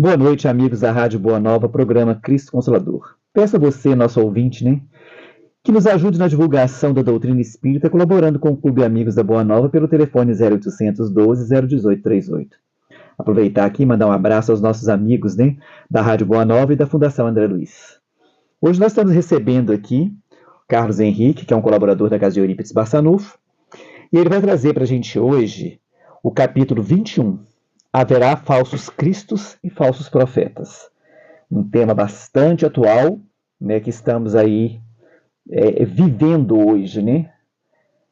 Boa noite, amigos da Rádio Boa Nova, programa Cristo Consolador. Peço a você, nosso ouvinte, que nos ajude na divulgação da doutrina espírita, colaborando com o Clube Amigos da Boa Nova pelo telefone 0800 12 018 38. Aproveitar aqui e mandar um abraço aos nossos amigos, da Rádio Boa Nova e da Fundação André Luiz. Hoje nós estamos recebendo aqui Carlos Henrique, que é um colaborador da Casa de Eurípides Barçanufo, e ele vai trazer para a gente hoje o capítulo 21. Haverá falsos cristos e falsos profetas. Um tema bastante atual, que estamos aí vivendo hoje,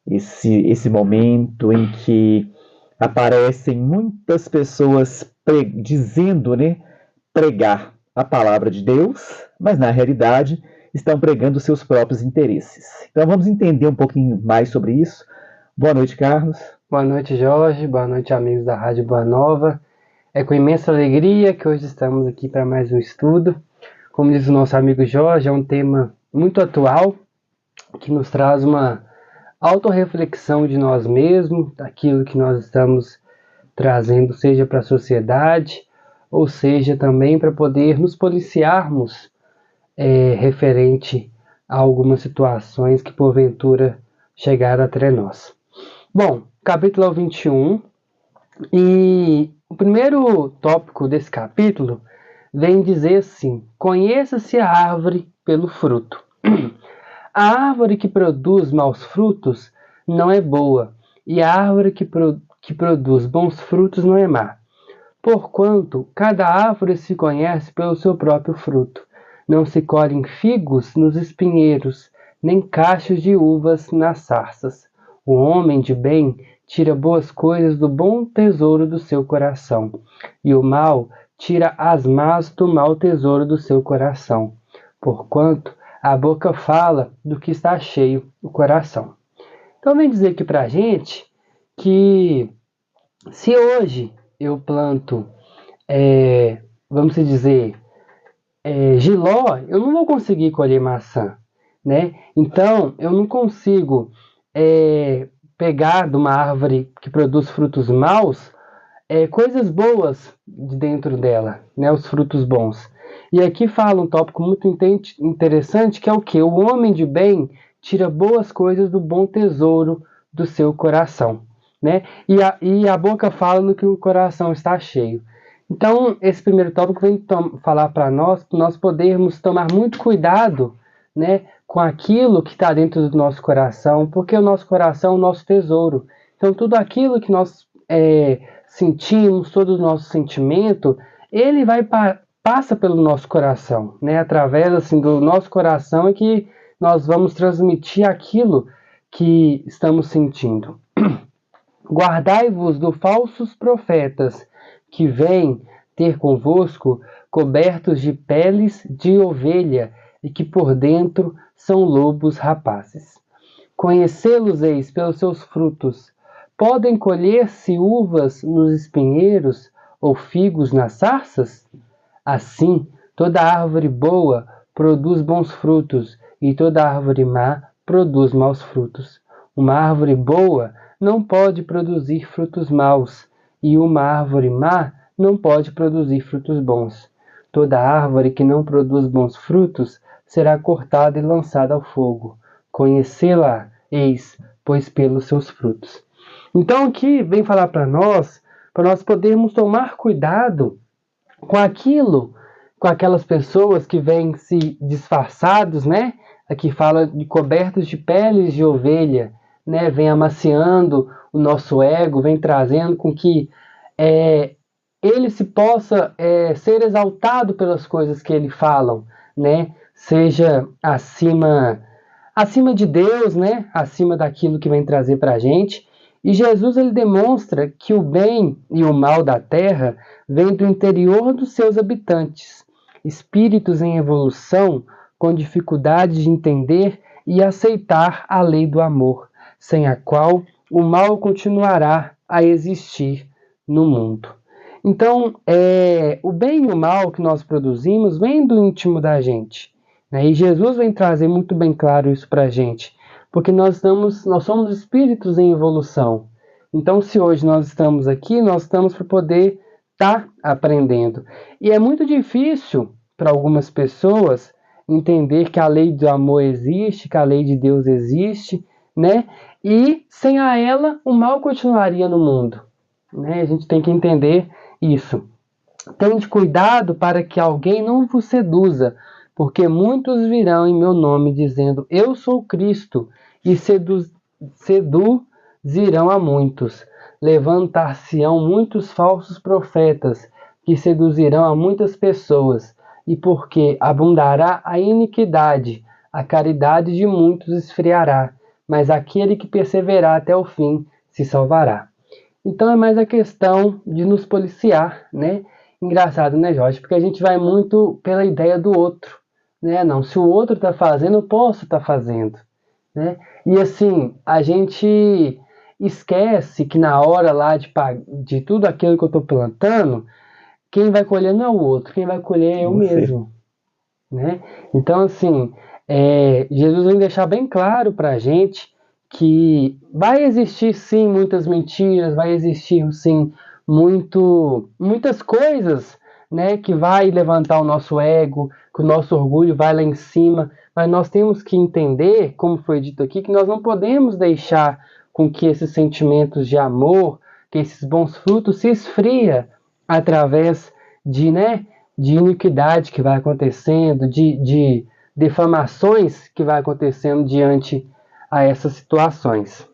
Esse momento em que aparecem muitas pessoas dizendo, pregar a palavra de Deus, mas na realidade estão pregando seus próprios interesses. Então vamos entender um pouquinho mais sobre isso. Boa noite, Carlos. Boa noite, Jorge. Boa noite, amigos da Rádio Boa Nova. É com imensa alegria que hoje estamos aqui para mais um estudo. Como diz o nosso amigo Jorge, é um tema muito atual, que nos traz uma autorreflexão de nós mesmos, daquilo que nós estamos trazendo, seja para a sociedade, ou seja também para poder nos policiarmos referente a algumas situações que porventura chegaram até nós. Bom, capítulo 21, e o primeiro tópico desse capítulo vem dizer assim: conheça-se a árvore pelo fruto. A árvore que produz maus frutos não é boa, e a árvore que produz bons frutos não é má. Porquanto cada árvore se conhece pelo seu próprio fruto. Não se colhem figos nos espinheiros, nem cachos de uvas nas sarças. O homem de bem tira boas coisas do bom tesouro do seu coração, e o mal tira as más do mau tesouro do seu coração. Porquanto a boca fala do que está cheio o coração. Então vem dizer aqui pra gente que se hoje eu planto, vamos dizer, jiló, eu não vou conseguir colher maçã, Então eu não consigo pegar de uma árvore que produz frutos maus coisas boas de dentro dela, os frutos bons. E aqui fala um tópico muito interessante, que é o que? O homem de bem tira boas coisas do bom tesouro do seu coração, E a boca fala no que o coração está cheio. Então, esse primeiro tópico vem falar para nós podermos tomar muito cuidado, com aquilo que está dentro do nosso coração, porque o nosso coração é o nosso tesouro. Então, tudo aquilo que nós sentimos, todo o nosso sentimento, ele passa pelo nosso coração, Através do nosso coração é que nós vamos transmitir aquilo que estamos sentindo. Guardai-vos dos falsos profetas, que vêm ter convosco cobertos de peles de ovelha, e que por dentro são lobos rapazes. Conhecê-los-eis pelos seus frutos. Podem colher-se uvas nos espinheiros ou figos nas sarças? Assim, toda árvore boa produz bons frutos, e toda árvore má produz maus frutos. Uma árvore boa não pode produzir frutos maus, e uma árvore má não pode produzir frutos bons. Toda árvore que não produz bons frutos será cortada e lançada ao fogo. Conhecê-la, eis, pois pelos seus frutos. Então aqui vem falar para nós podermos tomar cuidado com aquelas pessoas que vêm se disfarçados, Aqui fala de cobertos de peles de ovelha, Vem amaciando o nosso ego, vem trazendo com que ele se possa ser exaltado pelas coisas que ele falam, Seja acima de Deus, Acima daquilo que vem trazer para a gente. E Jesus ele demonstra que o bem e o mal da terra vem do interior dos seus habitantes, espíritos em evolução com dificuldade de entender e aceitar a lei do amor, sem a qual o mal continuará a existir no mundo. Então, o bem e o mal que nós produzimos vem do íntimo da gente, E Jesus vem trazer muito bem claro isso para a gente, porque nós somos espíritos em evolução. Então, se hoje nós estamos aqui, nós estamos para poder está aprendendo. E é muito difícil para algumas pessoas entender que a lei do amor existe, que a lei de Deus existe, né? E sem a ela, o mal continuaria no mundo, né? A gente tem que entender isso. Tende cuidado para que alguém não vos seduza, porque muitos virão em meu nome dizendo, eu sou Cristo, e seduzirão a muitos. Levantar-se-ão muitos falsos profetas, que seduzirão a muitas pessoas, e porque abundará a iniquidade, a caridade de muitos esfriará, mas aquele que perseverar até o fim se salvará. Então é mais a questão de nos policiar, né? Engraçado, né, Jorge? Porque a gente vai muito pela ideia do outro, né? Não, se o outro está fazendo, eu posso estar fazendo, né? E assim, a gente esquece que na hora lá de tudo aquilo que eu estou plantando, quem vai colher não é o outro, quem vai colher é eu mesmo, né? Então, assim, Jesus vem deixar bem claro para a gente que vai existir sim muitas mentiras, vai existir sim muitas coisas, né, que vai levantar o nosso ego, que o nosso orgulho vai lá em cima, mas nós temos que entender, como foi dito aqui, que nós não podemos deixar com que esses sentimentos de amor, que esses bons frutos se esfria através de iniquidade que vai acontecendo, de defamações que vai acontecendo diante a essas situações.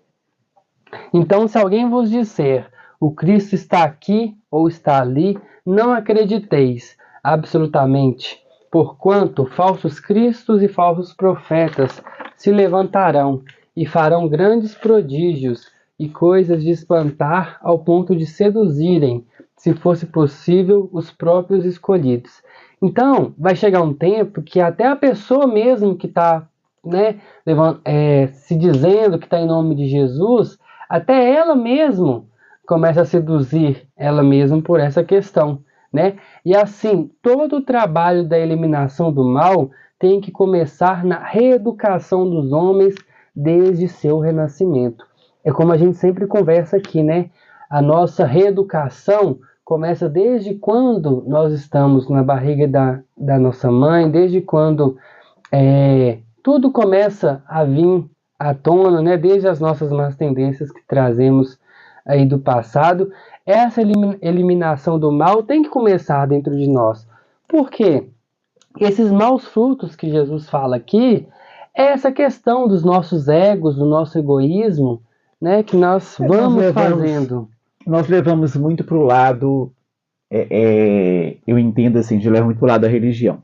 Então, se alguém vos disser, o Cristo está aqui ou está ali, não acrediteis absolutamente, porquanto falsos cristos e falsos profetas se levantarão e farão grandes prodígios e coisas de espantar ao ponto de seduzirem, se fosse possível, os próprios escolhidos. Então, vai chegar um tempo que até a pessoa mesmo que está se dizendo que está em nome de Jesus, até ela mesma começa a seduzir ela mesma por essa questão, né? E assim, todo o trabalho da eliminação do mal tem que começar na reeducação dos homens desde seu renascimento. É como a gente sempre conversa aqui, né? A nossa reeducação começa desde quando nós estamos na barriga da nossa mãe, desde quando tudo começa a vir à tona, né? Desde as nossas más tendências que trazemos aí do passado. Essa eliminação do mal tem que começar dentro de nós. Por quê? Esses maus frutos que Jesus fala aqui é essa questão dos nossos egos, do nosso egoísmo, né? Que nós vamos fazendo. Nós levamos muito para o lado, eu entendo assim, de levar muito para o lado da religião.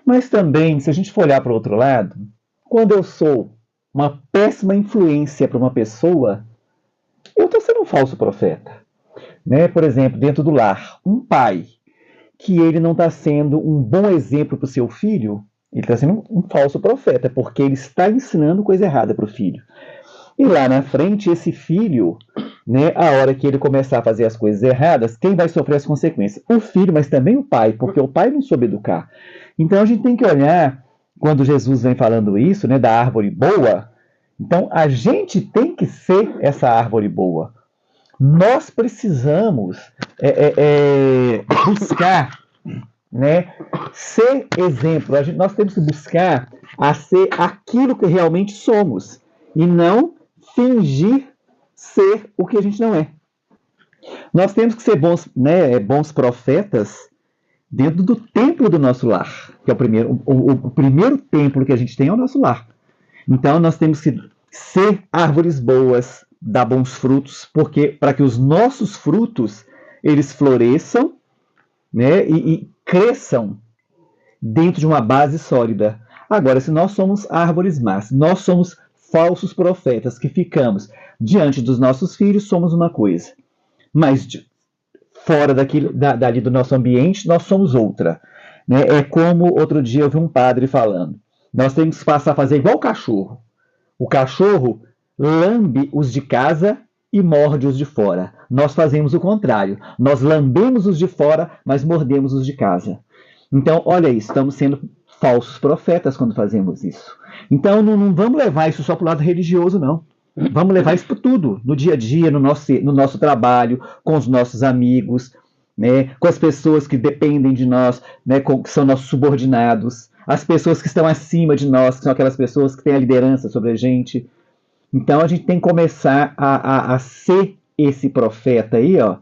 Mas também, se a gente for olhar para o outro lado, quando eu sou uma péssima influência para uma pessoa, eu estou sendo um falso profeta. Né? Por exemplo, dentro do lar, um pai que ele não está sendo um bom exemplo para o seu filho, ele está sendo um falso profeta, porque ele está ensinando coisa errada para o filho. E lá na frente, esse filho, né, a hora que ele começar a fazer as coisas erradas, quem vai sofrer as consequências? O filho, mas também o pai, porque o pai não soube educar. Então a gente tem que olhar, quando Jesus vem falando isso, né, da árvore boa, então a gente tem que ser essa árvore boa. Nós precisamos buscar, né, ser exemplo. Nós temos que buscar a ser aquilo que realmente somos e não fingir ser o que a gente não é. Nós temos que ser bons profetas dentro do templo do nosso lar, que é o primeiro templo que a gente tem é o nosso lar. Então nós temos que ser árvores boas, dar bons frutos, porque para que os nossos frutos eles floresçam, né, e cresçam dentro de uma base sólida. Agora, se nós somos árvores más, nós somos falsos profetas que ficamos diante dos nossos filhos, somos uma coisa, mas fora dali do nosso ambiente, nós somos outra. Né? É como outro dia eu vi um padre falando, nós temos que passar a fazer igual o cachorro. O cachorro lambe os de casa e morde os de fora. Nós fazemos o contrário. Nós lambemos os de fora, mas mordemos os de casa. Então, olha isso, estamos sendo falsos profetas quando fazemos isso. Então, não vamos levar isso só para o lado religioso, não. Vamos levar isso para tudo, no dia a dia, no nosso trabalho, com os nossos amigos, né, com as pessoas que dependem de nós, né, que são nossos subordinados, as pessoas que estão acima de nós, que são aquelas pessoas que têm a liderança sobre a gente. Então a gente tem que começar a ser esse profeta aí, ó,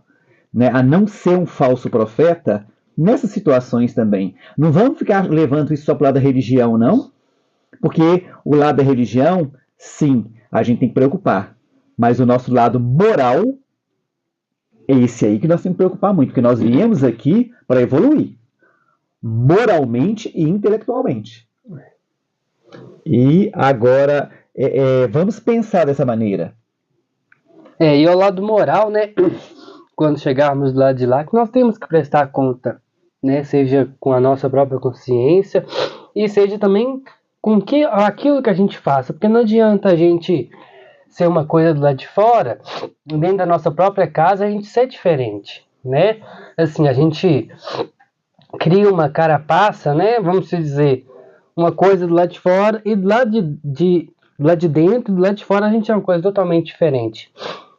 né, a não ser um falso profeta nessas situações também. Não vamos ficar levando isso só para o lado da religião, não, porque o lado da religião, sim, a gente tem que preocupar, mas o nosso lado moral é esse aí que nós temos que preocupar muito, porque nós viemos aqui para evoluir, moralmente e intelectualmente. E agora, vamos pensar dessa maneira. E ao lado moral, né? Quando chegarmos do lado de lá, que nós temos que prestar conta, né? Seja com a nossa própria consciência e seja também com aquilo que a gente faça, porque não adianta a gente ser uma coisa do lado de fora, dentro da nossa própria casa a gente ser diferente, né? Assim, a gente cria uma carapaça, né? Vamos dizer, uma coisa do lado de fora e do lado do lado de dentro, do lado de fora a gente é uma coisa totalmente diferente.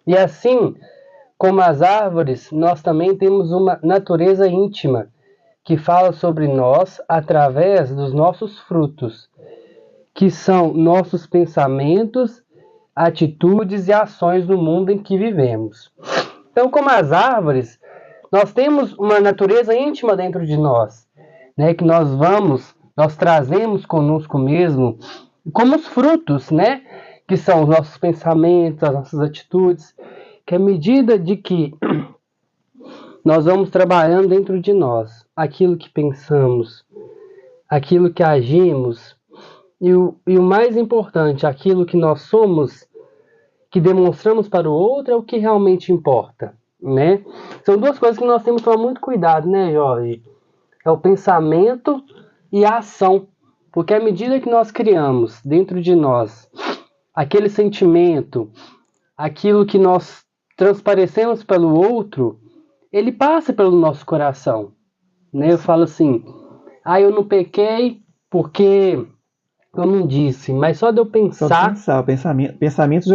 E assim, como as árvores, nós também temos uma natureza íntima que fala sobre nós através dos nossos frutos, que são nossos pensamentos, atitudes e ações no mundo em que vivemos. Então, como as árvores, nós temos uma natureza íntima dentro de nós, né, que nós trazemos conosco mesmo, como os frutos, né, que são os nossos pensamentos, as nossas atitudes, que à medida de que nós vamos trabalhando dentro de nós, aquilo que pensamos, aquilo que agimos, e o mais importante, aquilo que nós somos, que demonstramos para o outro, é o que realmente importa, né? São duas coisas que nós temos que tomar muito cuidado, né, Jorge? É o pensamento e a ação. Porque à medida que nós criamos dentro de nós aquele sentimento, aquilo que nós transparecemos pelo outro, ele passa pelo nosso coração, né? Eu falo assim, eu não pequei porque eu não disse, mas só de eu pensar... Só de pensar, o pensamento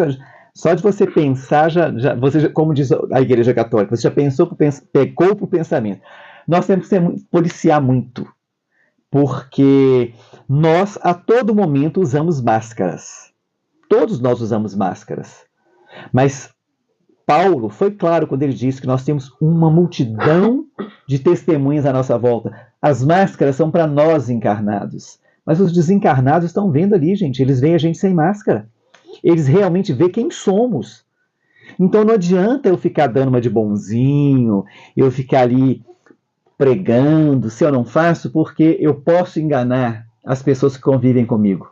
só de você pensar, você, como diz a Igreja Católica, você já pecou por pensamento. Nós temos que policiar muito, porque nós a todo momento usamos máscaras. Todos nós usamos máscaras. Mas Paulo foi claro quando ele disse que nós temos uma multidão de testemunhas à nossa volta. As máscaras são para nós encarnados. Mas os desencarnados estão vendo ali, gente. Eles veem a gente sem máscara. Eles realmente veem quem somos. Então não adianta eu ficar dando uma de bonzinho, eu ficar ali pregando, se eu não faço, porque eu posso enganar as pessoas que convivem comigo.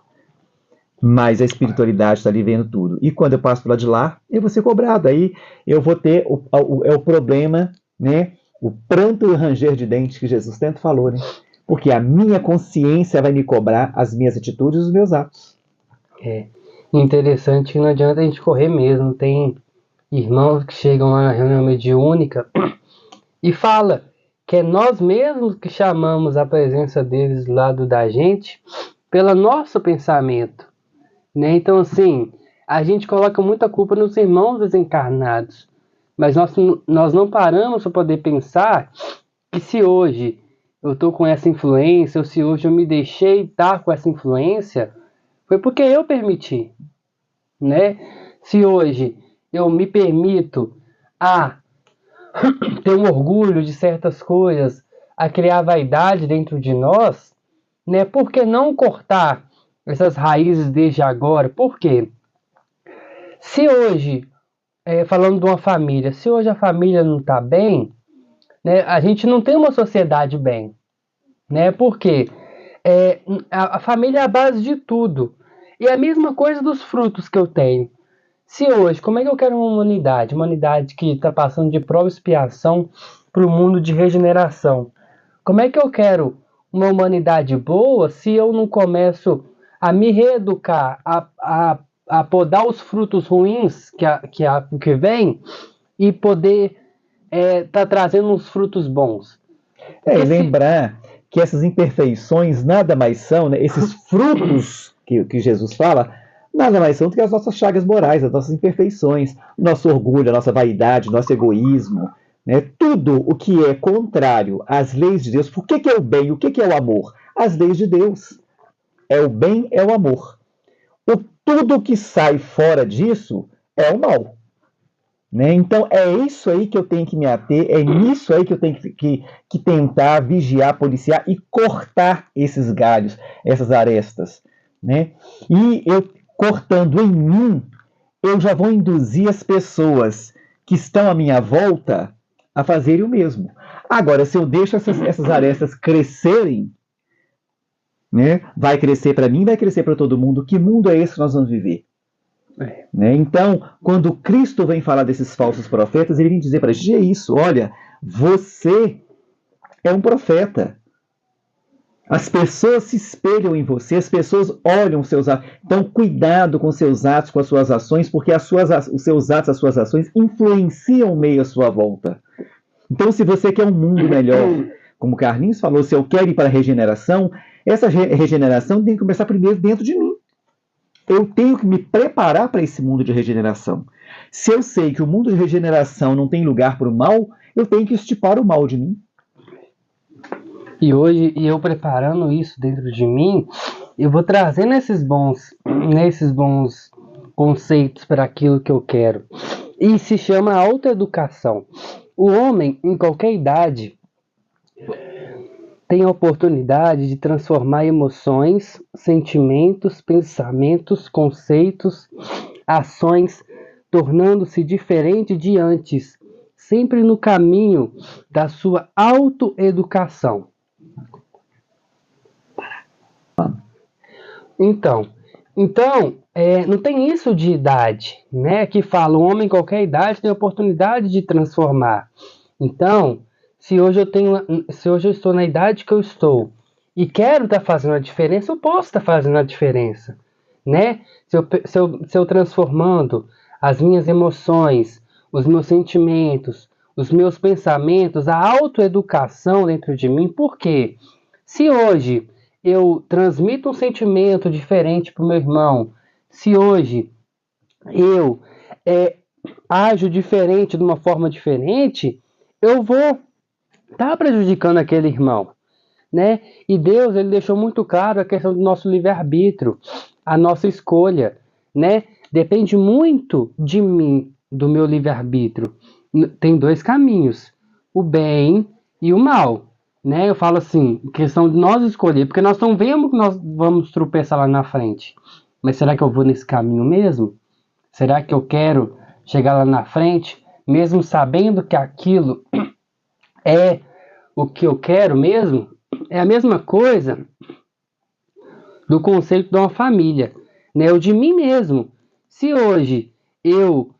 Mas a espiritualidade está ali vendo tudo. E quando eu passo para lá de lá, eu vou ser cobrado. Aí eu vou ter o problema, né? O pranto e o ranger de dentes que Jesus tanto falou, né? Porque a minha consciência vai me cobrar as minhas atitudes e os meus atos. É interessante que não adianta a gente correr mesmo. Tem irmãos que chegam lá na reunião mediúnica e fala que é nós mesmos que chamamos a presença deles do lado da gente pelo nosso pensamento, né? Então, assim, a gente coloca muita culpa nos irmãos desencarnados, mas nós não paramos para poder pensar que se hoje eu estou com essa influência, ou se hoje eu me deixei estar com essa influência, foi porque eu permiti, né? Se hoje eu me permito ter um orgulho de certas coisas, a criar vaidade dentro de nós, né? Por que não cortar essas raízes desde agora? Por quê? Se hoje, falando de uma família, se hoje a família não está bem, né, a gente não tem uma sociedade bem, né? Porque a família é a base de tudo. E a mesma coisa dos frutos que eu tenho. Se hoje, como é que eu quero uma humanidade? Uma humanidade que está passando de prova e expiação para o mundo de regeneração. Como é que eu quero uma humanidade boa se eu não começo a me reeducar, a podar os frutos ruins que vem e poder tá trazendo uns frutos bons? E lembrar que essas imperfeições nada mais são, né, esses frutos que Jesus fala, nada mais são do que as nossas chagas morais, as nossas imperfeições, o nosso orgulho, a nossa vaidade, o nosso egoísmo, né? Tudo o que é contrário às leis de Deus. Por que é o bem? O que é o amor? As leis de Deus. É o bem, é o amor. Tudo que sai fora disso é o mal. Né? Então, é isso aí que eu tenho que me ater, é nisso aí que eu tenho que tentar vigiar, policiar e cortar esses galhos, essas arestas. Né? E eu, cortando em mim, eu já vou induzir as pessoas que estão à minha volta a fazerem o mesmo. Agora, se eu deixo essas arestas crescerem, né, vai crescer para mim, vai crescer para todo mundo. Que mundo é esse que nós vamos viver? Né? Então, quando Cristo vem falar desses falsos profetas, ele vem dizer para a gente: é isso, olha, você é um profeta. As pessoas se espelham em você, as pessoas olham os seus atos. Então, cuidado com seus atos, com as suas ações, porque os seus atos, as suas ações influenciam o meio à sua volta. Então, se você quer um mundo melhor, como Carlinhos falou, se eu quero ir para a regeneração, essa regeneração tem que começar primeiro dentro de mim. Eu tenho que me preparar para esse mundo de regeneração. Se eu sei que o mundo de regeneração não tem lugar para o mal, eu tenho que estipar o mal de mim. E hoje, eu preparando isso dentro de mim, eu vou trazendo esses bons conceitos para aquilo que eu quero. E se chama autoeducação. O homem, em qualquer idade, tem a oportunidade de transformar emoções, sentimentos, pensamentos, conceitos, ações, tornando-se diferente de antes, sempre no caminho da sua autoeducação. Então, não tem isso de idade, né? Que fala, o homem em qualquer idade tem a oportunidade de transformar. Então, se hoje eu estou na idade que eu estou e quero estar fazendo a diferença, eu posso estar fazendo a diferença, né? Se eu transformando as minhas emoções, os meus sentimentos, os meus pensamentos, a autoeducação dentro de mim, por quê? Se hoje eu transmito um sentimento diferente para o meu irmão, se hoje eu ajo diferente, de uma forma diferente, eu vou estar prejudicando aquele irmão, né? E Deus, ele deixou muito claro a questão do nosso livre-arbítrio, a nossa escolha, né? Depende muito de mim, do meu livre-arbítrio. Tem dois caminhos, o bem e o mal, né? Eu falo assim, questão de nós escolher, porque nós não vemos que nós vamos tropeçar lá na frente. Mas será que eu vou nesse caminho mesmo? Será que eu quero chegar lá na frente, mesmo sabendo que aquilo é o que eu quero mesmo? É a mesma coisa do conceito de uma família, né? O de mim mesmo. Se hoje eu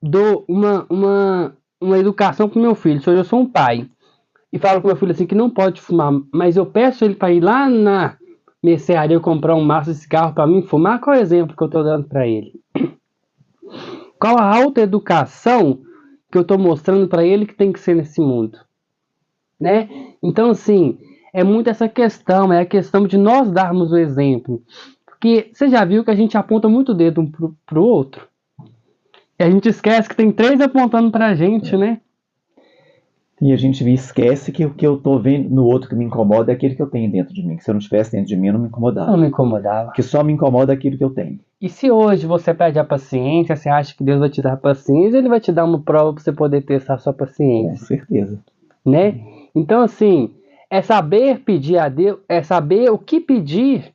dou uma educação para o meu filho, se hoje eu sou um pai, e falo com meu filho assim que não pode fumar, mas eu peço ele para ir lá na mercearia comprar um maço de cigarro para mim fumar, qual é o exemplo que eu estou dando para ele? Qual a autoeducação que eu estou mostrando para ele que tem que ser nesse mundo? Né? Então, assim, é muito essa questão, é a questão de nós darmos o exemplo. Porque você já viu que a gente aponta muito o dedo um pro outro? E a gente esquece que tem três apontando pra gente, né? E a gente esquece que o que eu tô vendo no outro que me incomoda é aquele que eu tenho dentro de mim. Que se eu não tivesse dentro de mim, eu não me incomodava. Não me incomodava. Que só me incomoda aquilo que eu tenho. E se hoje você perde a paciência, você acha que Deus vai te dar paciência, ele vai te dar uma prova para você poder testar a sua paciência. Com certeza. Né? Então, assim, é saber pedir a Deus, é saber o que pedir,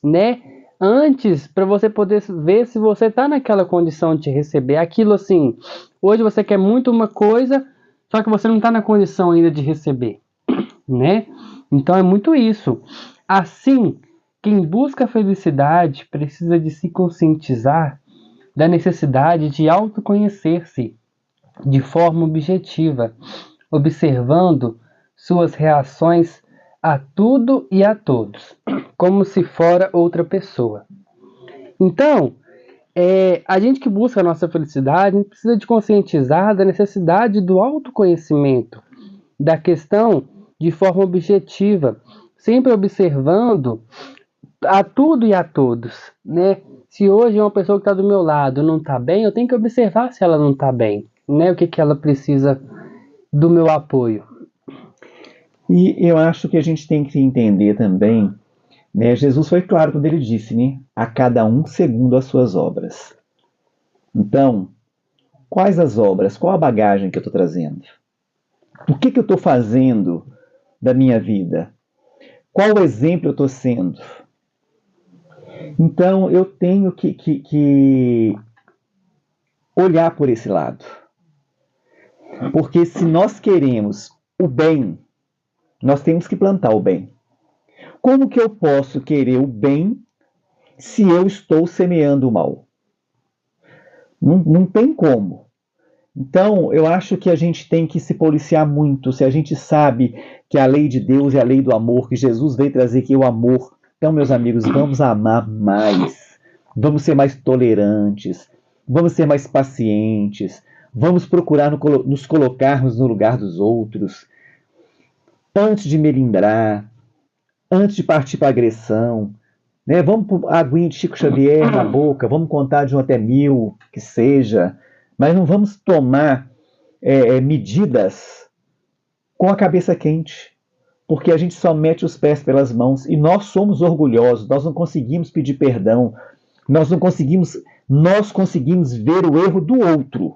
né? Antes, para você poder ver se você está naquela condição de receber aquilo. Assim, hoje você quer muito uma coisa, só que você não está na condição ainda de receber, né? Então é muito isso. Assim, quem busca a felicidade precisa de se conscientizar da necessidade de autoconhecer-se de forma objetiva, observando suas reações a tudo e a todos, como se fora outra pessoa. Então, a gente que busca a nossa felicidade, a gente precisa de conscientizar da necessidade do autoconhecimento, da questão de forma objetiva, sempre observando a tudo e a todos, né? Se hoje uma pessoa que está do meu lado não está bem, eu tenho que observar se ela não está bem, né? O que ela precisa do meu apoio. E eu acho que a gente tem que entender também, né? Jesus foi claro quando ele disse, né? A cada um segundo as suas obras. Então, quais as obras? Qual a bagagem que eu estou trazendo? O que eu estou fazendo da minha vida? Qual o exemplo eu estou sendo? Então, eu tenho que olhar por esse lado. Porque se nós queremos o bem, nós temos que plantar o bem. Como que eu posso querer o bem se eu estou semeando o mal? Não tem como. Então, eu acho que a gente tem que se policiar muito. Se a gente sabe que a lei de Deus é a lei do amor, que Jesus veio trazer que é o amor. Então, meus amigos, vamos amar mais. Vamos ser mais tolerantes. Vamos ser mais pacientes. Vamos procurar nos colocarmos no lugar dos outros. Antes de melindrar, antes de partir para agressão, né? Vamos pôr a aguinha de Chico Xavier na boca, vamos contar de 1 até 1000, que seja, mas não vamos tomar medidas com a cabeça quente, porque a gente só mete os pés pelas mãos e nós somos orgulhosos, nós não conseguimos pedir perdão, nós conseguimos ver o erro do outro,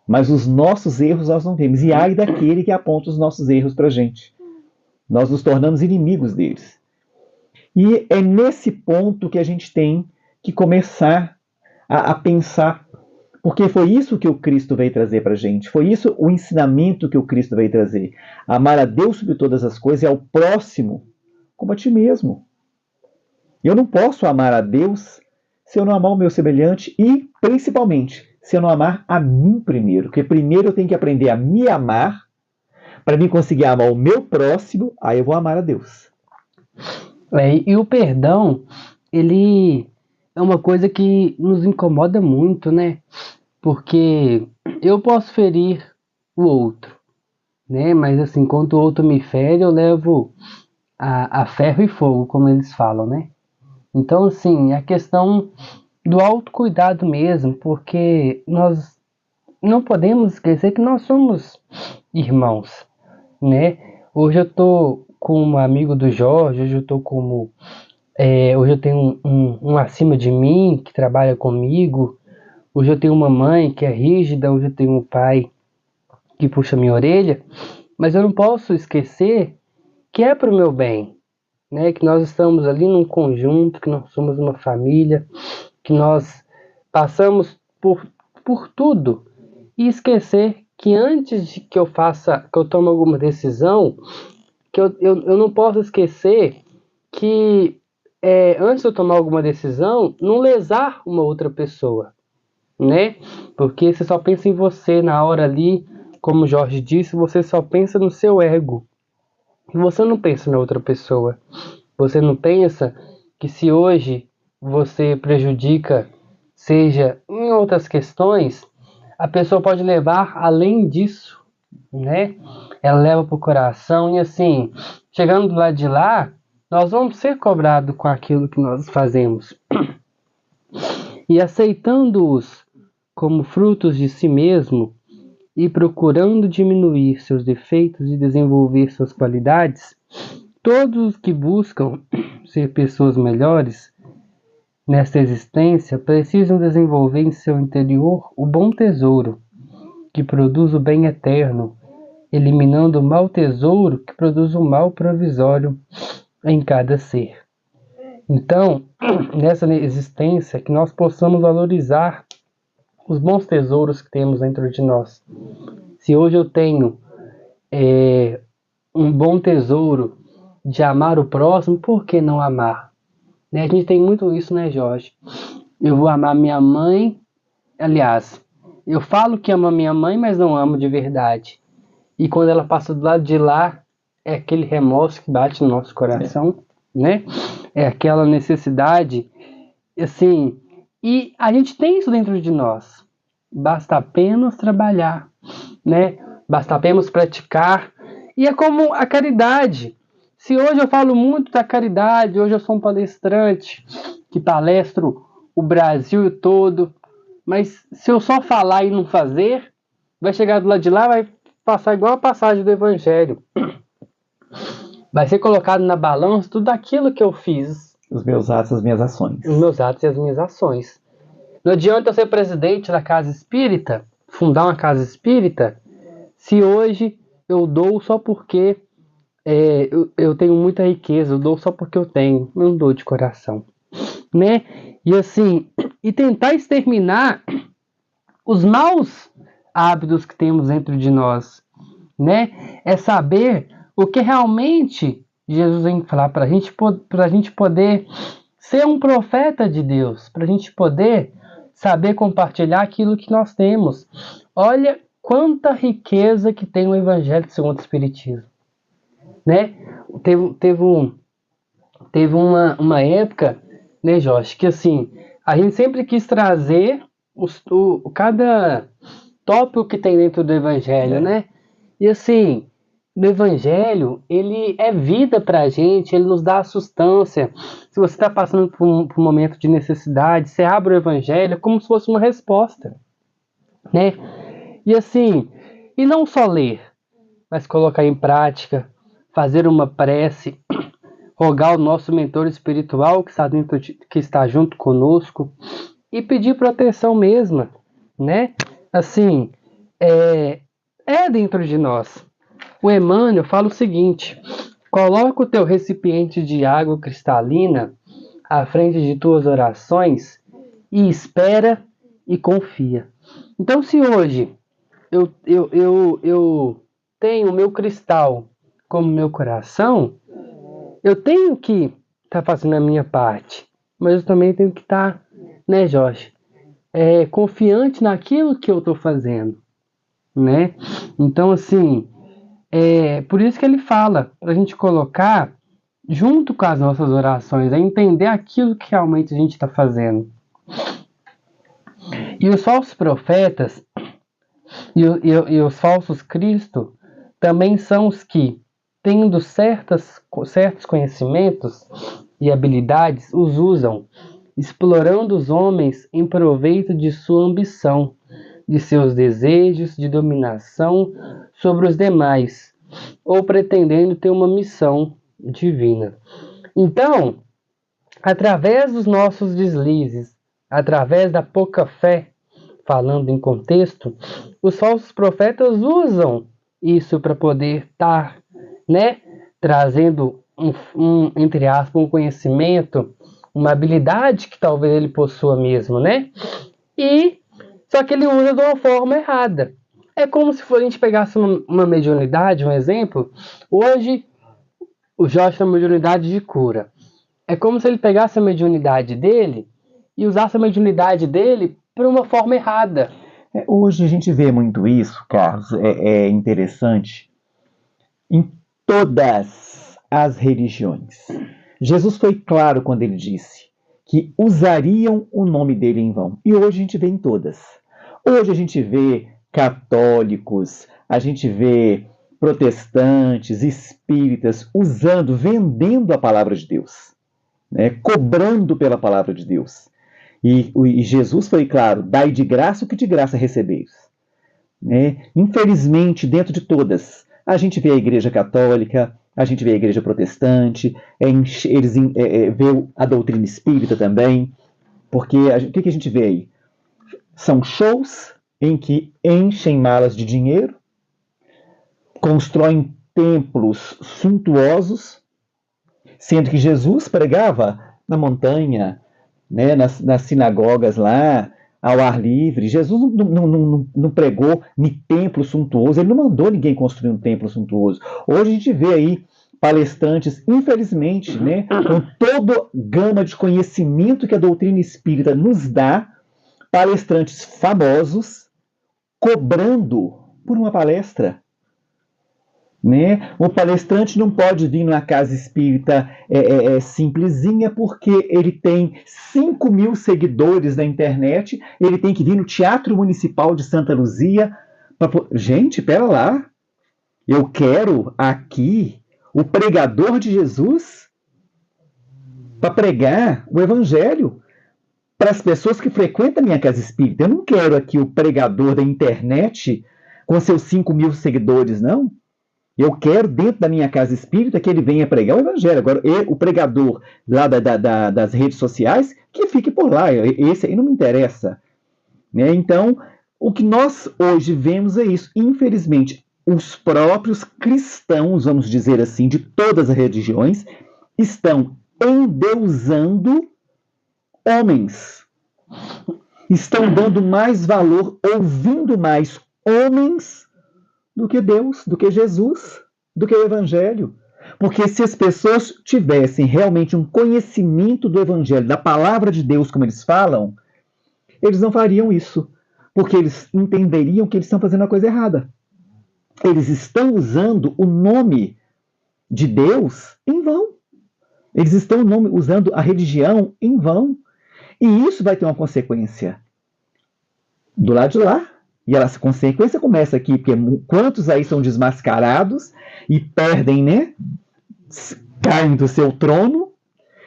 mas os nossos erros nós não vemos. E ai daquele que aponta os nossos erros para a gente. Nós nos tornamos inimigos deles. E é nesse ponto que a gente tem que começar a pensar, porque foi isso que o Cristo veio trazer para a gente, foi isso o ensinamento que o Cristo veio trazer. Amar a Deus sobre todas as coisas e ao próximo como a ti mesmo. Eu não posso amar a Deus se eu não amar o meu semelhante e, principalmente, se eu não amar a mim primeiro. Porque primeiro eu tenho que aprender a me amar para mim conseguir amar o meu próximo, aí eu vou amar a Deus. E o perdão, ele é uma coisa que nos incomoda muito, né? Porque eu posso ferir o outro, né? Mas assim, enquanto o outro me fere, eu levo a ferro e fogo, como eles falam, né? Então, assim, a questão do autocuidado mesmo, porque nós não podemos esquecer que nós somos irmãos, né? Hoje eu tô com um amigo do Jorge, hoje eu tô como... hoje eu tenho um acima de mim que trabalha comigo, hoje eu tenho uma mãe que é rígida, hoje eu tenho um pai que puxa minha orelha, mas eu não posso esquecer que é para o meu bem, né? Que nós estamos ali num conjunto, que nós somos uma família, que nós passamos por tudo, e esquecer que antes de que eu tome alguma decisão, que eu não posso esquecer que antes de eu tomar alguma decisão, não lesar uma outra pessoa, né? Porque você só pensa em você na hora ali, como o Jorge disse, você só pensa no seu ego. Você não pensa na outra pessoa. Você não pensa que se hoje você prejudica, seja em outras questões, a pessoa pode levar além disso, né? Ela leva pro coração e assim, chegando do lado de lá, nós vamos ser cobrados com aquilo que nós fazemos. E aceitando-os como frutos de si mesmo e procurando diminuir seus defeitos e desenvolver suas qualidades, todos os que buscam ser pessoas melhores nesta existência precisam desenvolver em seu interior o bom tesouro, que produz o bem eterno, eliminando o mau tesouro que produz o mal provisório em cada ser. Então, nessa existência, que nós possamos valorizar os bons tesouros que temos dentro de nós. Se hoje eu tenho um bom tesouro de amar o próximo, por que não amar? Né? A gente tem muito isso, né, Jorge? Eu vou amar minha mãe, aliás, eu falo que amo a minha mãe, mas não amo de verdade. E quando ela passa do lado de lá, é aquele remorso que bate no nosso coração, né? É aquela necessidade, assim, e a gente tem isso dentro de nós. Basta apenas trabalhar, né? Basta apenas praticar. E é como a caridade. Se hoje eu falo muito da caridade, hoje eu sou um palestrante que palestro o Brasil todo, mas se eu só falar e não fazer, vai chegar do lado de lá, vai passar igual a passagem do Evangelho. Vai ser colocado na balança tudo aquilo que eu fiz. Os meus atos, as minhas ações. Os meus atos e as minhas ações. Não adianta eu ser presidente da casa espírita, fundar uma casa espírita, se hoje eu dou só porque eu tenho muita riqueza, eu dou só porque eu tenho, não dou de coração, né? E assim, e tentar exterminar os maus hábitos que temos dentro de nós, né? É saber o que realmente Jesus vem falar para a gente poder ser um profeta de Deus, para a gente poder saber compartilhar aquilo que nós temos. Olha quanta riqueza que tem o Evangelho segundo o Espiritismo, né? Teve uma época, né, Jorge, que assim, a gente sempre quis trazer cada tópico que tem dentro do Evangelho, né? E assim, no Evangelho, ele é vida pra gente, ele nos dá a sustância. Se você está passando por um momento de necessidade, você abre o Evangelho como se fosse uma resposta, né? E assim, e não só ler, mas colocar em prática, fazer uma prece, rogar o nosso mentor espiritual que está junto conosco e pedir proteção mesma, né? Assim, é dentro de nós. O Emmanuel fala o seguinte: coloca o teu recipiente de água cristalina à frente de tuas orações e espera e confia. Então, se hoje eu tenho o meu cristal como meu coração, eu tenho que estar fazendo a minha parte, mas eu também tenho que estar, né, Jorge, confiante naquilo que eu estou fazendo, né? Então, assim, por isso que ele fala para a gente colocar junto com as nossas orações, entender aquilo que realmente a gente está fazendo. E os falsos profetas e os falsos Cristo também são os que, tendo certos conhecimentos e habilidades, os usam, explorando os homens em proveito de sua ambição, de seus desejos de dominação sobre os demais, ou pretendendo ter uma missão divina. Então, através dos nossos deslizes, através da pouca fé, falando em contexto, os falsos profetas usam isso para poder estar, né, trazendo entre aspas, um conhecimento, uma habilidade que talvez ele possua mesmo, né? Só que ele usa de uma forma errada. É como se a gente pegasse uma mediunidade, um exemplo. Hoje, o Jorge tem uma mediunidade de cura. É como se ele pegasse a mediunidade dele e usasse a mediunidade dele por uma forma errada. Hoje a gente vê muito isso, Carlos, é interessante, em todas as religiões. Jesus foi claro quando ele disse que usariam o nome dele em vão. E hoje a gente vê em todas. Hoje a gente vê católicos, a gente vê protestantes, espíritas, vendendo a palavra de Deus, né? Cobrando pela palavra de Deus. E Jesus foi claro: dai de graça o que de graça recebeis. Né? Infelizmente, dentro de todas, a gente vê a Igreja Católica, a gente vê a Igreja Protestante, eles vê a doutrina espírita também, porque o que a gente vê aí? São shows em que enchem malas de dinheiro, constroem templos suntuosos, sendo que Jesus pregava na montanha, né, nas sinagogas lá, ao ar livre. Jesus não pregou em templo suntuoso, ele não mandou ninguém construir um templo suntuoso. Hoje a gente vê aí palestrantes, infelizmente, né, com toda a gama de conhecimento que a doutrina espírita nos dá, palestrantes famosos cobrando por uma palestra. Né? O palestrante não pode vir numa casa espírita simplesinha porque ele tem 5.000 seguidores na internet, ele tem que vir no Teatro Municipal de Santa Luzia. Gente, pera lá, eu quero aqui o pregador de Jesus para pregar o Evangelho. para as pessoas que frequentam a minha casa espírita. Eu não quero aqui o pregador da internet com seus 5.000 seguidores, não. Eu quero, dentro da minha casa espírita, que ele venha pregar o evangelho. Agora, o pregador lá das redes sociais, que fique por lá. Esse aí não me interessa. Né? Então, o que nós hoje vemos é isso. Infelizmente, os próprios cristãos, vamos dizer assim, de todas as religiões, estão endeusando homens. Estão dando mais valor, ouvindo mais homens do que Deus, do que Jesus, do que o Evangelho. Porque se as pessoas tivessem realmente um conhecimento do Evangelho, da palavra de Deus, como eles falam, eles não fariam isso. Porque eles entenderiam que eles estão fazendo a coisa errada. Eles estão usando o nome de Deus em vão. Eles estão usando a religião em vão. E isso vai ter uma consequência do lado de lá. E essa consequência começa aqui, porque quantos aí são desmascarados e perdem, né? Caem do seu trono,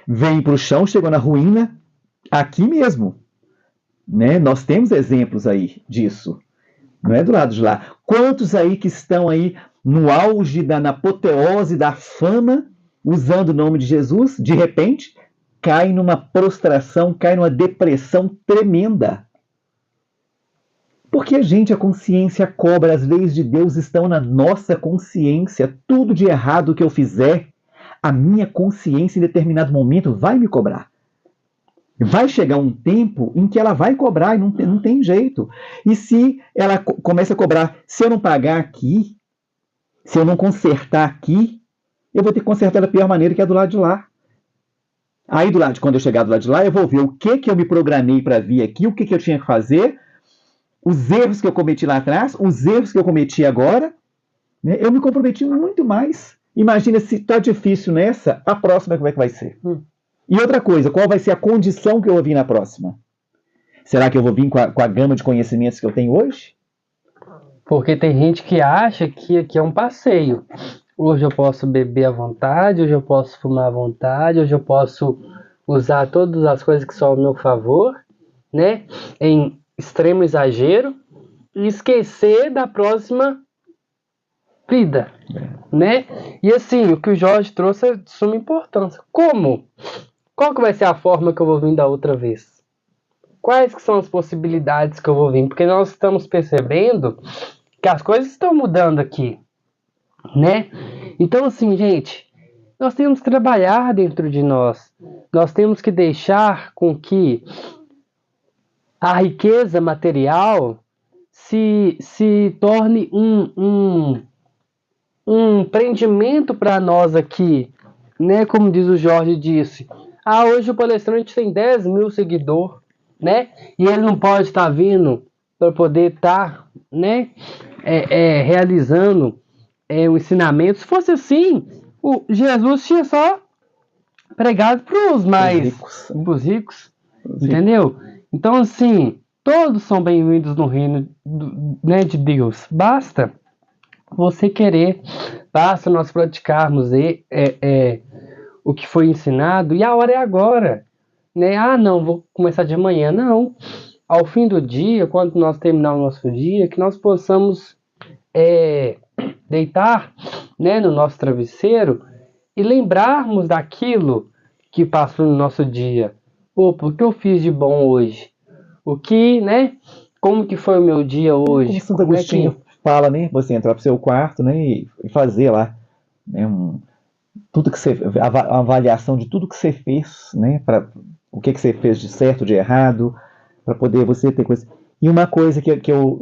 vêm para o chão, chegam na ruína, aqui mesmo. Né? Nós temos exemplos aí disso. Não é do lado de lá. Quantos aí que estão aí no auge, na apoteose da fama, usando o nome de Jesus, de repente, caem numa prostração, caem numa depressão tremenda. Porque, gente, a consciência cobra, as leis de Deus estão na nossa consciência. Tudo de errado que eu fizer, a minha consciência em determinado momento vai me cobrar. Vai chegar um tempo em que ela vai cobrar e não tem jeito. E se ela começa a cobrar, se eu não pagar aqui, se eu não consertar aqui, eu vou ter que consertar da pior maneira, que é do lado de lá. Aí, quando eu chegar do lado de lá, eu vou ver o que eu me programei para vir aqui, o que eu tinha que fazer, os erros que eu cometi lá atrás, os erros que eu cometi agora, né? Eu me comprometi muito mais. Imagina se está difícil nessa, a próxima como é que vai ser? E outra coisa, qual vai ser a condição que eu vou vir na próxima? Será que eu vou vir com a gama de conhecimentos que eu tenho hoje? Porque tem gente que acha que aqui é um passeio. Hoje eu posso beber à vontade, hoje eu posso fumar à vontade, hoje eu posso usar todas as coisas que são ao meu favor, né? Em extremo exagero, e esquecer da próxima vida, né? E assim, o que o Jorge trouxe é de suma importância. Como? Qual que vai ser a forma que eu vou vir da outra vez? Quais que são as possibilidades que eu vou vir? Porque nós estamos percebendo que as coisas estão mudando aqui, né? Então assim, gente, nós temos que trabalhar dentro de nós. Nós temos que deixar com que a riqueza material se torne um empreendimento para nós aqui, né? Como diz o Jorge disse, hoje o palestrante tem 10.000 seguidores, né? E ele não pode estar vindo para poder estar, né? Realizando o ensinamento. Se fosse assim, o Jesus tinha só pregado para os mais ricos, entendeu? Então, assim, todos são bem-vindos no reino né, de Deus. Basta você querer, basta nós praticarmos o que foi ensinado, e a hora é agora. Né? Não, vou começar de manhã. Não. Ao fim do dia, quando nós terminarmos o nosso dia, que nós possamos deitar, né, no nosso travesseiro e lembrarmos daquilo que passou no nosso dia. Opa, o que eu fiz de bom hoje? O que, né? Como que foi o meu dia hoje? Como Santo Agostinho fala, né? Você entrar pro seu quarto, né? E fazer lá, né? Tudo que você, a avaliação de tudo que você fez, né? Para o que você fez de certo, de errado, para poder você ter coisa. E uma coisa que eu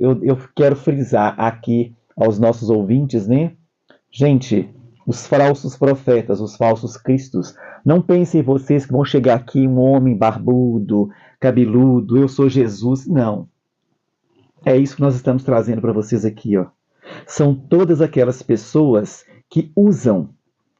quero frisar aqui aos nossos ouvintes, né? Gente, os falsos profetas, os falsos cristos, não pensem vocês que vão chegar aqui um homem barbudo, cabeludo, eu sou Jesus. Não. É isso que nós estamos trazendo para vocês aqui, ó. São todas aquelas pessoas que usam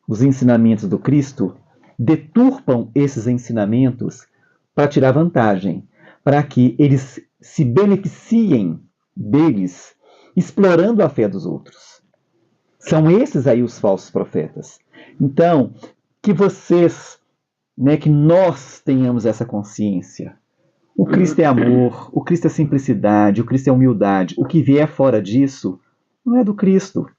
os ensinamentos do Cristo, deturpam esses ensinamentos para tirar vantagem, para que eles se beneficiem deles, explorando a fé dos outros. São esses aí os falsos profetas. Então, que vocês, né, que nós tenhamos essa consciência. O Cristo é amor, o Cristo é simplicidade, o Cristo é humildade. O que vier fora disso não é do Cristo,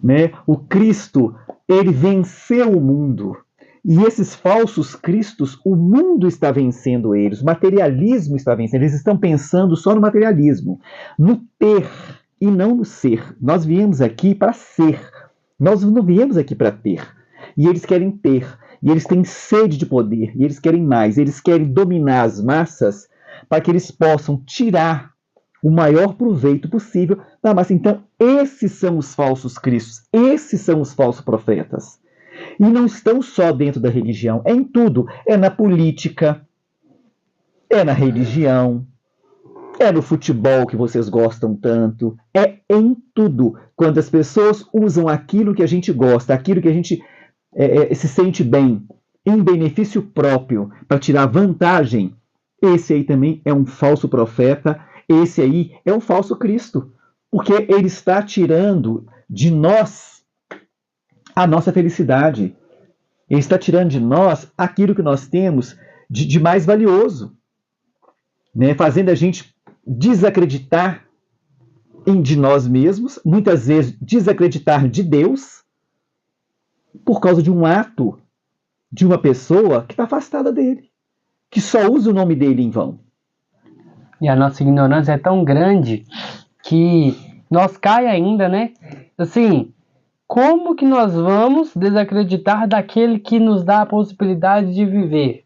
né? O Cristo, ele venceu o mundo. E esses falsos cristos, o mundo está vencendo eles, o materialismo está vencendo. Eles estão pensando só no materialismo, no ter e não no ser. Nós viemos aqui para ser. Nós não viemos aqui para ter. E eles querem ter. E eles têm sede de poder. E eles querem mais. Eles querem dominar as massas para que eles possam tirar o maior proveito possível da massa. Então, esses são os falsos cristos. Esses são os falsos profetas. E não estão só dentro da religião. É em tudo. É na política. É na religião. É no futebol que vocês gostam tanto. É em tudo. Quando as pessoas usam aquilo que a gente gosta, aquilo que a gente se sente bem, em benefício próprio, para tirar vantagem, esse aí também é um falso profeta, esse aí é um falso Cristo. Porque ele está tirando de nós a nossa felicidade. Ele está tirando de nós aquilo que nós temos de mais valioso, né? Fazendo a gente desacreditar de nós mesmos, muitas vezes desacreditar de Deus, por causa de um ato de uma pessoa que está afastada dele, que só usa o nome dele em vão. E a nossa ignorância é tão grande que nós cai ainda, né? Assim, como que nós vamos desacreditar daquele que nos dá a possibilidade de viver?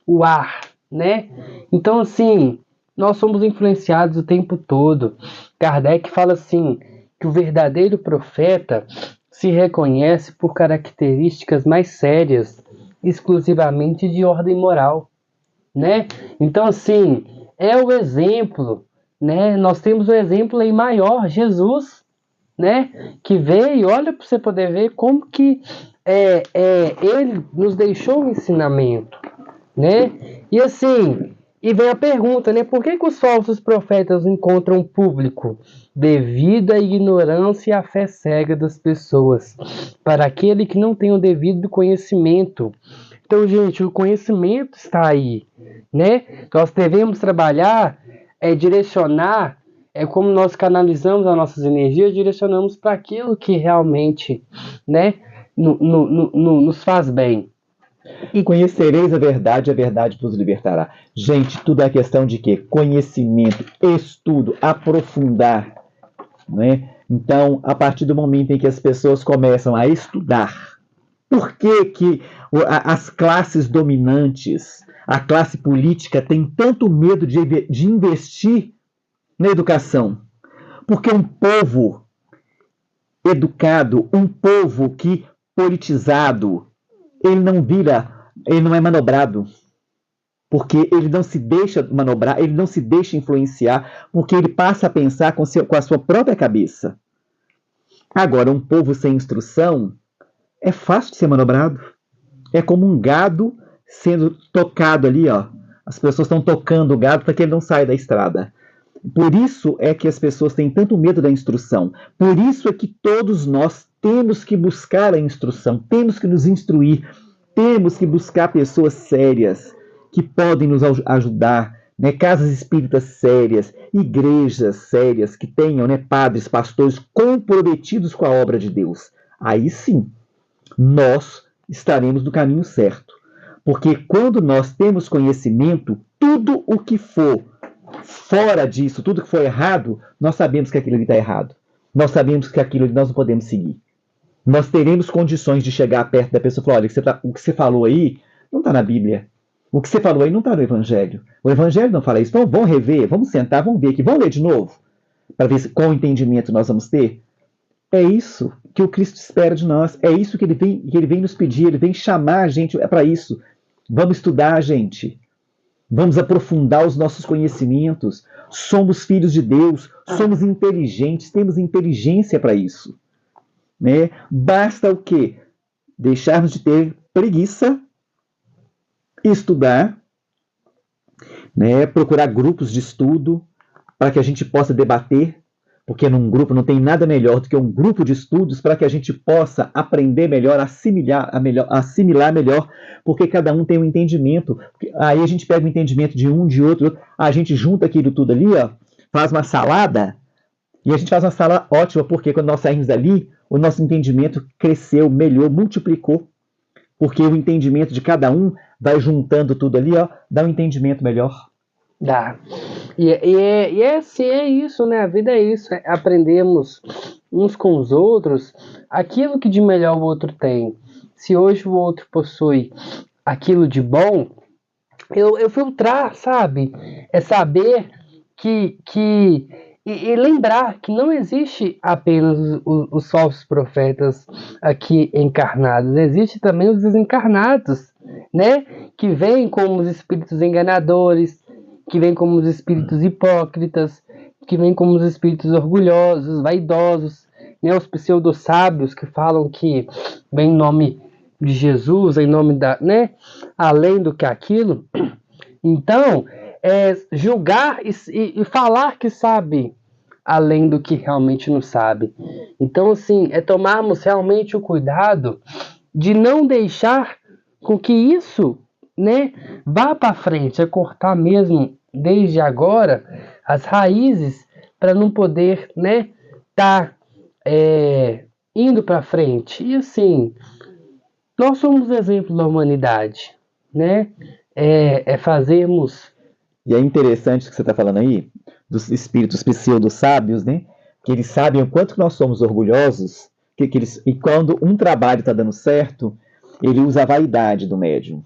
O ar, né? Então, assim, nós somos influenciados o tempo todo. Kardec fala assim, que o verdadeiro profeta se reconhece por características mais sérias, exclusivamente de ordem moral, né? Então, assim, é o exemplo, né? Nós temos o exemplo aí maior, Jesus, né? Que veio, olha para você poder ver como que ele nos deixou um ensinamento, né? E assim, e vem a pergunta, né? Por que os falsos profetas encontram público? Devido à ignorância e à fé cega das pessoas, para aquele que não tem o devido conhecimento. Então, gente, o conhecimento está aí, né? Nós devemos trabalhar, direcionar, como nós canalizamos as nossas energias, direcionamos para aquilo que realmente, né, nos faz bem. E conhecereis a verdade vos libertará. Gente, tudo é questão de quê? Conhecimento, estudo, aprofundar, né? Então, a partir do momento em que as pessoas começam a estudar, por que que as classes dominantes, a classe política tem tanto medo de investir na educação? Porque um povo educado, um povo que politizado, ele não é manobrado, porque ele não se deixa manobrar, ele não se deixa influenciar, porque ele passa a pensar com a sua própria cabeça. Agora, um povo sem instrução é fácil de ser manobrado. É como um gado sendo tocado ali, ó. As pessoas estão tocando o gado para que ele não saia da estrada. Por isso é que as pessoas têm tanto medo da instrução. Por isso é que todos nós temos que buscar a instrução, temos que nos instruir, temos que buscar pessoas sérias que podem nos ajudar, né? Casas espíritas sérias, igrejas sérias que tenham, né, padres, pastores comprometidos com a obra de Deus. Aí sim, nós estaremos no caminho certo. Porque quando nós temos conhecimento, tudo o que for fora disso, tudo que for errado, nós sabemos que aquilo ali está errado. Nós sabemos que aquilo ali nós não podemos seguir. Nós teremos condições de chegar perto da pessoa e falar, olha, o que você falou aí não está na Bíblia. O que você falou aí não está no Evangelho. O Evangelho não fala isso. Então vamos rever, vamos sentar, vamos ver aqui, vamos ler de novo, para ver qual entendimento nós vamos ter. É isso que o Cristo espera de nós. É isso que ele vem nos pedir, ele vem chamar a gente para isso. Vamos estudar, gente. Vamos aprofundar os nossos conhecimentos. Somos filhos de Deus, somos inteligentes, temos inteligência para isso, né? Basta o quê? Deixarmos de ter preguiça, estudar, né? Procurar grupos de estudo para que a gente possa debater, porque num grupo não tem nada melhor do que um grupo de estudos para que a gente possa aprender melhor, assimilar melhor, porque cada um tem um entendimento. Aí a gente pega o entendimento de um, de outro, a gente junta aquilo tudo ali, ó, faz uma salada, e a gente faz uma salada ótima, porque quando nós saímos dali, o nosso entendimento cresceu, melhorou, multiplicou, porque o entendimento de cada um vai juntando tudo ali, ó, dá um entendimento melhor. Dá. E assim, é isso, né? A vida é isso. Aprendemos uns com os outros aquilo que de melhor o outro tem. Se hoje o outro possui aquilo de bom, eu filtrar, sabe? É saber e lembrar que não existe apenas os falsos profetas aqui encarnados, existe também os desencarnados, né? Que vêm como os espíritos enganadores, que vêm como os espíritos hipócritas, que vêm como os espíritos orgulhosos, vaidosos, né? Os pseudo-sábios que falam que vem em nome de Jesus, em nome da, né? Além do que aquilo. Então, julgar e falar que sabe além do que realmente não sabe. Então, assim, tomarmos realmente o cuidado de não deixar com que isso, né, vá para frente, cortar mesmo desde agora as raízes para não poder, né, tá indo para frente. E assim, nós somos exemplo da humanidade, né? Fazermos. E é interessante o que você está falando aí, dos espíritos pseudo-sábios, né? Que eles sabem o quanto que nós somos orgulhosos, e quando um trabalho está dando certo, ele usa a vaidade do médium.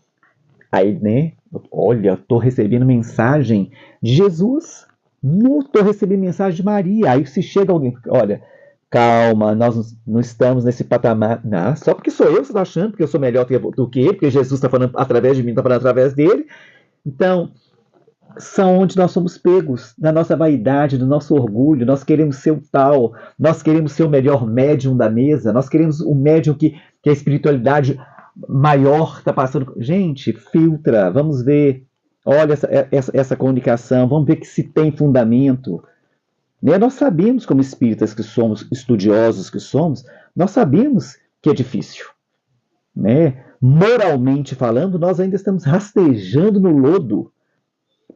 Aí, né? Olha, estou recebendo mensagem de Jesus, não estou recebendo mensagem de Maria. Aí se chega alguém, olha, calma, nós não estamos nesse patamar. Não, só porque sou eu, você está achando que eu sou melhor do que ele, porque Jesus está falando através de mim, está falando através dele. Então, são onde nós somos pegos, na nossa vaidade, no nosso orgulho. Nós queremos ser o tal, nós queremos ser o melhor médium da mesa, nós queremos o médium que a espiritualidade maior está passando. Gente, filtra, vamos ver, olha essa comunicação, vamos ver que se tem fundamento. Né? Nós sabemos, como espíritas que somos, estudiosos que somos, nós sabemos que é difícil. Né? Moralmente falando, nós ainda estamos rastejando no lodo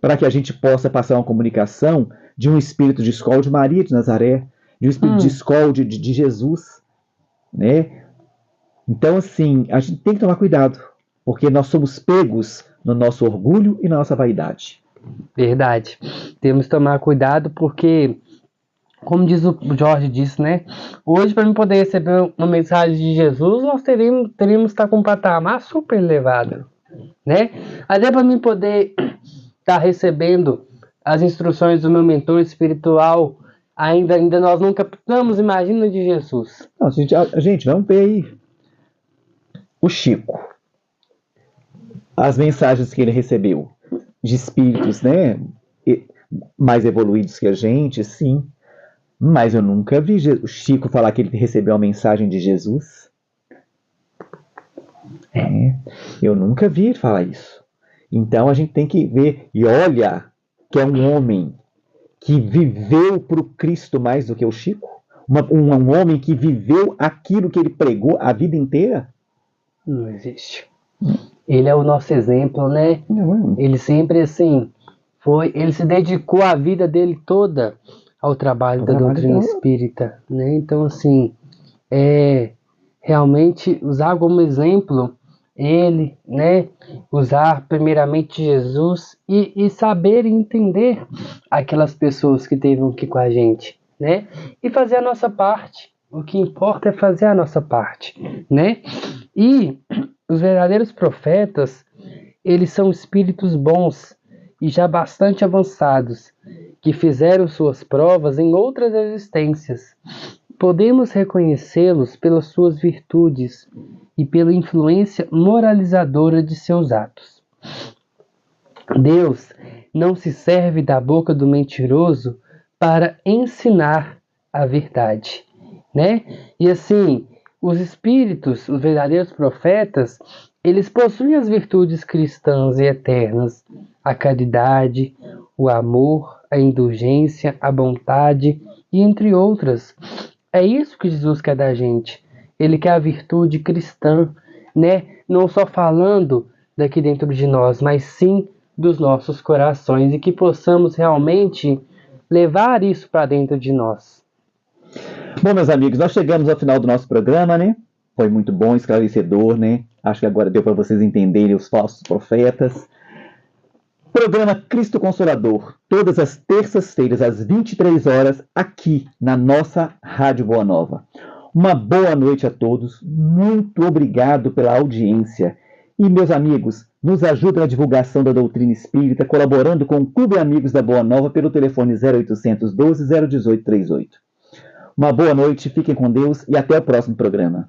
para que a gente possa passar uma comunicação de um espírito de escola de Maria de Nazaré, de um espírito de escola de Jesus. Né? Então, assim, a gente tem que tomar cuidado, porque nós somos pegos no nosso orgulho e na nossa vaidade. Verdade. Temos que tomar cuidado porque, como diz o Jorge disse, né? Hoje, para mim poder receber uma mensagem de Jesus, nós teríamos que estar com um patamar super elevado, né? Até para mim poder estar recebendo as instruções do meu mentor espiritual, ainda nós não captamos, imagina, de Jesus. Não, gente, vamos ver aí. O Chico, as mensagens que ele recebeu de espíritos, né, mais evoluídos que a gente, sim, mas eu nunca vi o Chico falar que ele recebeu a mensagem de Jesus. Eu nunca vi ele falar isso. Então a gente tem que ver, e olha que é um homem que viveu para o Cristo mais do que o Chico, um homem que viveu aquilo que ele pregou a vida inteira. Não existe. Ele é o nosso exemplo, né? Ele sempre, assim, ele se dedicou a vida dele toda ao trabalho da doutrina espírita, né? Então, assim, realmente usar como exemplo ele, né? Usar primeiramente Jesus e saber entender aquelas pessoas que estavam aqui com a gente, né? E fazer a nossa parte. O que importa é fazer a nossa parte, né? E os verdadeiros profetas, eles são espíritos bons e já bastante avançados, que fizeram suas provas em outras existências. Podemos reconhecê-los pelas suas virtudes e pela influência moralizadora de seus atos. Deus não se serve da boca do mentiroso para ensinar a verdade, né? E assim, os espíritos, os verdadeiros profetas, eles possuem as virtudes cristãs e eternas, a caridade, o amor, a indulgência, a bondade e entre outras. É isso que Jesus quer da gente. Ele quer a virtude cristã, né? Não só falando daqui dentro de nós, mas sim dos nossos corações, e que possamos realmente levar isso para dentro de nós. Bom, meus amigos, nós chegamos ao final do nosso programa, né? Foi muito bom, esclarecedor, né? Acho que agora deu para vocês entenderem os falsos profetas. Programa Cristo Consolador, todas as terças-feiras, às 23 horas, aqui na nossa Rádio Boa Nova. Uma boa noite a todos, muito obrigado pela audiência. E, meus amigos, nos ajudem na divulgação da doutrina espírita, colaborando com o Clube Amigos da Boa Nova pelo telefone 0800 12 018 38. Uma boa noite, fiquem com Deus e até o próximo programa.